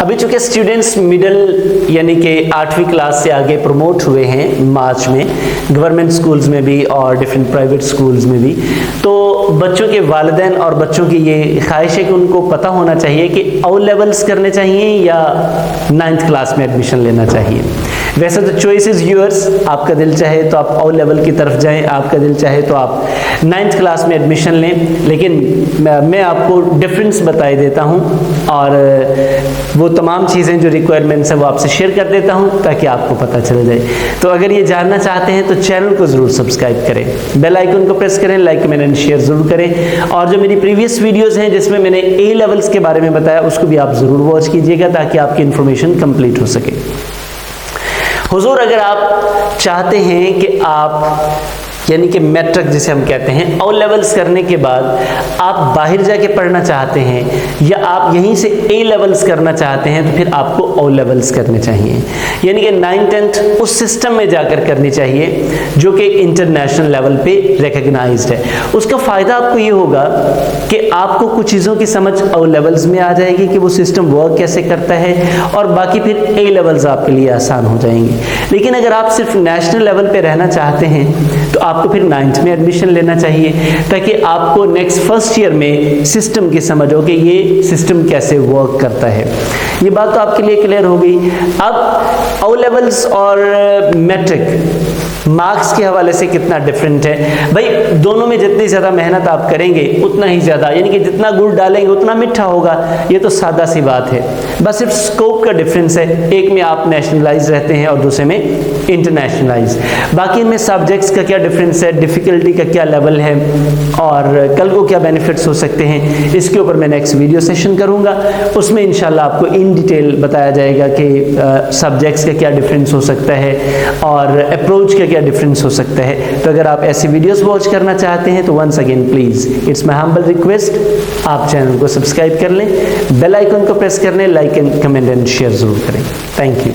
अभी चूँकि students middle यानी कि 8वीं क्लास से आगे प्रमोट हुए हैं मार्च में, गवर्नमेंट स्कूल्स में भी और डिफरेंट प्राइवेट स्कूल्स में भी, तो बच्चों के वालिदैन और बच्चों की ये ख्वाहिश है कि उनको पता होना चाहिए कि ओ लेवल्स करने चाहिए या 9th क्लास में एडमिशन लेना चाहिए। वैसे तो चॉइस इज़ यूअर्स, आपका दिल चाहे तो आप ओ लेवल की तरफ जाएं, आपका दिल चाहे तो आप 9th क्लास में एडमिशन लें, लेकिन मैं आपको डिफरेंस बताई देता हूं और वो तमाम चीज़ें जो रिक्वायरमेंट्स हैं वो आपसे शेयर कर देता हूं ताकि आपको पता चल जाए। तो अगर ये जानना चाहते हैं तो चैनल को ज़रूर सब्सक्राइब करें, बेल आइकन को प्रेस करें, लाइक कमेंट एंड शेयर ज़रूर करें, और जो मेरी प्रीवियस वीडियोज़ हैं जिसमें मैंने ए लेवल्स के बारे में बताया उसको भी आप ज़रूर वॉच कीजिएगा ताकि आपकी इन्फॉर्मेशन कंप्लीट हो सके। हुजूर, अगर आप चाहते हैं कि आप यानी कि मैट्रिक जिसे हम कहते हैं ओ लेवल्स करने के बाद आप बाहर जाके पढ़ना चाहते हैं या आप यहीं से ए लेवल्स करना चाहते हैं तो फिर आपको ओ लेवल्स करने चाहिए, यानी कि 9th 10th उस सिस्टम में जाकर करनी चाहिए जो कि इंटरनेशनल लेवल पे रिकग्नाइज्ड है। उसका फ़ायदा आपको ये होगा कि आपको कुछ चीज़ों की समझ ओ लेवल्स में आ जाएगी कि वो सिस्टम वर्क कैसे करता है, और बाकी फिर ए लेवल्स आपके लिए आसान हो जाएंगे। लेकिन अगर आप सिर्फ नेशनल लेवल पे रहना चाहते हैं तो आपको फिर 9th में एडमिशन लेना चाहिए ताकि आपको नेक्स्ट फर्स्ट ईयर में सिस्टम की समझ हो कि ये सिस्टम कैसे वर्क करता है। ये बात तो आपके लिए क्लियर हो गई। अब ओ लेवल्स और मैट्रिक मार्क्स के हवाले से कितना डिफरेंट है भाई, दोनों में जितनी ज़्यादा मेहनत आप करेंगे उतना ही ज़्यादा, यानी कि जितना गुड़ डालेंगे उतना मीठा होगा, ये तो सादा सी बात है। बस सिर्फ स्कोप का डिफरेंस है, एक में आप नेशनलाइज रहते हैं और दूसरे में इंटरनेशनलाइज। बाकी इनमें सब्जेक्ट्स का क्या डिफरेंस है, डिफ़िकल्टी का क्या लेवल है और कल को क्या बेनिफिट्स हो सकते हैं, इसके ऊपर मैं नेक्स्ट वीडियो सेशन करूँगा। उसमें इंशाल्लाह आपको इन डिटेल बताया जाएगा कि सब्जेक्ट्स का क्या डिफरेंस हो सकता है और अप्रोच का क्या डिफरेंस हो सकता है। तो अगर आप ऐसी वीडियोस वॉच करना चाहते हैं तो once again please it's my humble request, आप चैनल को सब्सक्राइब कर लें, बेल आइकन को प्रेस कर लें, like and comment and share ज़रूर करें। Thank you.